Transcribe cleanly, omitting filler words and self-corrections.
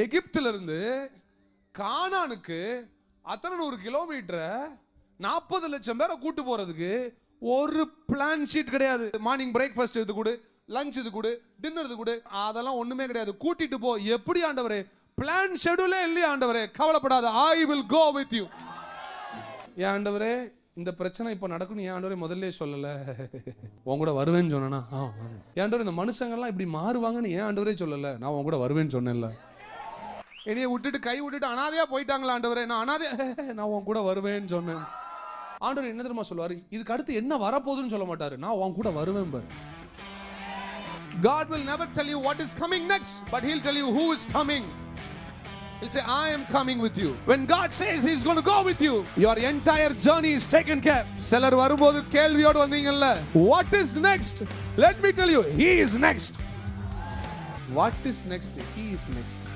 எகிப்துல இருந்து கானானுக்கு அத்தனை 100 கிலோமீட்டரை 40 லட்சம் பேரை கூட்டு போறதுக்கு ஒரு பிளான் ஷீட் கிடையாது. மார்னிங் பிரேக்ஃபாஸ்ட் இது கூட, லஞ்ச் இது கூட, டின்னர் இது கூட, அதெல்லாம் ஒண்ணுமே கிடையாது. கூட்டிட்டு போ. எப்படி ஆண்டவரே? பிளான் ஷெட்யூலே இல்லையா ஆண்டவரே? கவலைப்படாத, I will go with you. ஏன் ஆண்டவரே இந்த பிரச்சனை இப்ப நடக்கும்? ஏன் ஆண்டவரே முதல்ல சொல்லல? உன் கூட வருவேன்னு சொன்னா ஏன் ஆண்டவரே இந்த மனுஷங்கள்லாம் இப்படி மாறுவாங்கன்னு ஏன் ஆண்டவரே சொல்லல? நான் உன் கூட வருவேன்னு சொன்னேன்ல. என்னைய விட்டுட்டு கை விட்டுட்டு அனாதையா போயிட்டாங்களா ஆண்டவரே? நான் அனாதையா, நான் உன் கூட வருவேன்னு சொன்னேன். ஆண்டவர் என்ன தெரியுமா சொல்லுவாரு? இதுக்கு அடுத்து என்ன வரப்போகுதுன்னு சொல்ல மாட்டாரு, நான் உன் கூட வருவேன் பாரு. God will never tell you what is coming next, but he'll tell you who is coming. He'll say, I am coming with you. When God says he's going to go with you, your entire journey is taken care. சிலர் வரும்போது கேள்வியோடு வந்தீங்கல்ல, what is next? Let me tell you, he is next. What is next? He is next.